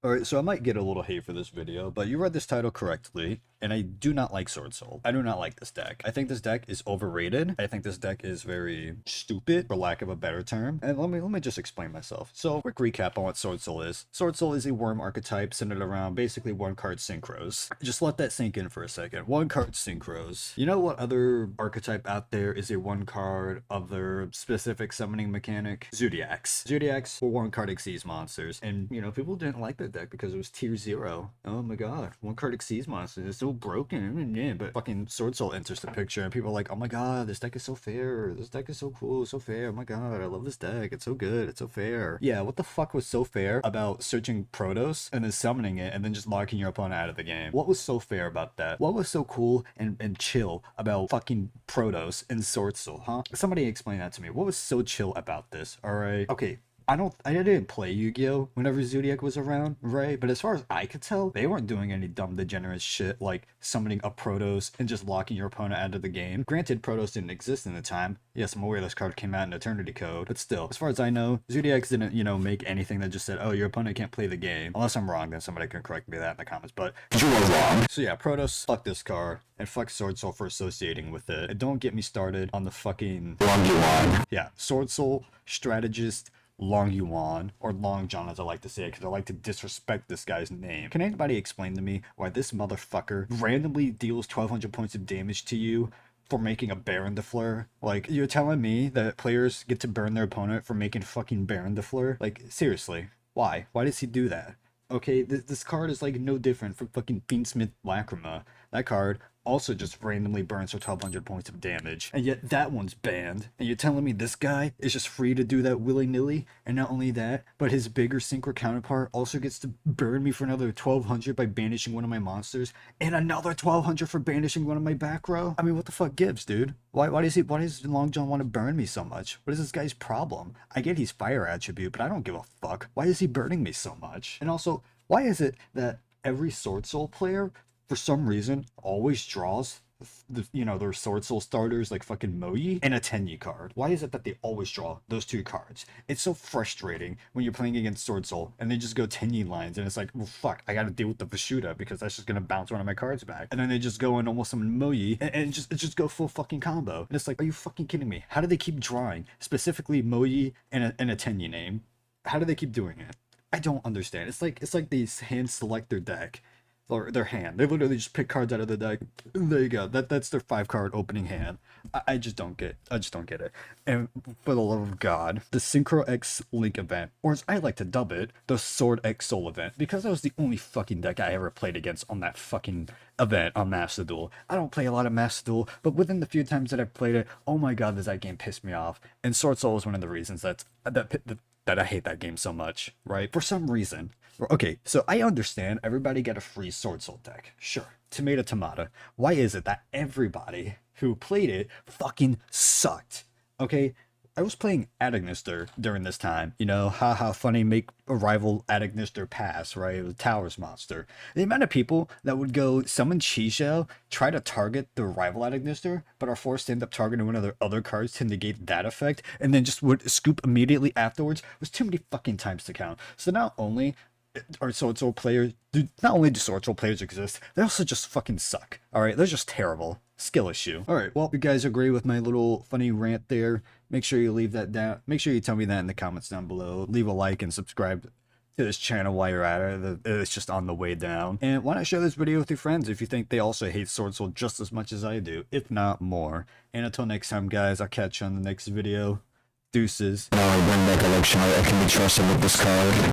Alright, so I might get a little hate for this video, but you read this title correctly, and I do not like SwordSoul. I do not like this deck. I think this deck is overrated. I think this deck is very stupid, for lack of a better term. And let me just explain myself. So, quick recap on what SwordSoul is. SwordSoul is a worm archetype centered around basically one card synchros. Just let that sink in for a second. One card synchros. You know what other archetype out there is a one card of their specific summoning mechanic? Zodiacs. Zodiacs were one card exceeds monsters, and you know, people didn't like that deck because it was tier 0. Oh my god, one card exceeds monsters, it's so broken. Yeah, but fucking SwordSoul enters the picture and people are like, oh my god, this deck is so fair, this deck is so cool, so fair, oh my god, I love this deck, it's so good, it's so fair. Yeah, what the fuck was so fair about searching Protos and then summoning it and then just locking your opponent out of the game? What was so fair about that? What was so cool and chill about fucking Protos and SwordSoul, huh? Somebody explain that to me. What was so chill about this? Alright, okay, I didn't play Yu-Gi-Oh! Whenever Zodiac was around, right? But as far as I could tell, they weren't doing any dumb degenerate shit like summoning a Protos and just locking your opponent out of the game. Granted, Protos didn't exist in the time. Yes, I'm aware this card came out in Eternity Code, but still, as far as I know, Zodiacs didn't, you know, make anything that just said, oh, your opponent can't play the game. Unless I'm wrong, then somebody can correct me that in the comments, but you are wrong. So yeah, Protos, fuck this card, and fuck SwordSoul for associating with it. And don't get me started on the fucking Long Yuan. Yeah, SwordSoul, strategist, Long Yuan, or Long John as I like to say it because I like to disrespect this guy's name. Can anybody explain to me why this motherfucker randomly deals 1200 points of damage to you for making a Baron de Fleur? Like, you're telling me that players get to burn their opponent for making fucking Baron de Fleur? Like, seriously, why? Why does he do that? Okay, this card is like no different from fucking Fiendsmith Lacrima. That card also just randomly burns for 1200 points of damage, and yet that one's banned. And you're telling me this guy is just free to do that willy-nilly? And not only that, but his bigger synchro counterpart also gets to burn me for another 1200 by banishing one of my monsters, and another 1200 for banishing one of my back row? I mean, what the fuck gives, dude? Why does Long John want to burn me so much? What is this guy's problem? I get he's fire attribute, but I don't give a fuck. Why is he burning me so much? And also, why is it that every SwordSoul player, for some reason, always draws their SwordSoul starters like fucking Moyi and a Tenyi card? Why is it that they always draw those two cards? It's so frustrating when you're playing against SwordSoul and they just go Tenyi lines and it's like, well fuck, I gotta deal with the Vashuda because that's just gonna bounce one of my cards back. And then they just go and almost summon Moyi and just go full fucking combo. And it's like, are you fucking kidding me? How do they keep drawing specifically Moyi and a Tenyi name? How do they keep doing it? I don't understand. It's like they hand select their deck or their hand. They literally just pick cards out of the deck. There you go. That's their 5-card opening hand. I just don't get. I just don't get it. And for the love of God, the Synchro X Link event, or as I like to dub it, the Sword X Soul event, because that was the only fucking deck I ever played against on that fucking event on Master Duel. I don't play a lot of Master Duel, but within the few times that I've played it, oh my god, does that game piss me off. And SwordSoul is one of the reasons that I hate that game so much, right? For some reason. Okay, so I understand everybody get a free SwordSoul deck. Sure. Tomato. Why is it that everybody who played it fucking sucked? Okay? I was playing Adagnister during this time. You know, haha, funny, make a rival Adagnister pass, right? It was Towers monster. The amount of people that would go summon Chixiao, try to target the rival Adagnister, but are forced to end up targeting one of their other cards to negate that effect, and then just would scoop immediately afterwards, was too many fucking times to count. So not only are SwordSoul players, not only do SwordSoul players exist, they also just fucking suck. Alright, they're just terrible. Skill issue. Alright, well, if you guys agree with my little funny rant there, make sure you leave that down. Make sure you tell me that in the comments down below. Leave a like and subscribe to this channel while you're at it. It's just on the way down. And why not share this video with your friends if you think they also hate SwordSoul just as much as I do, if not more. And until next time, guys, I'll catch you on the next video. Deuces. No, I win that collection. I can be trusted with this card.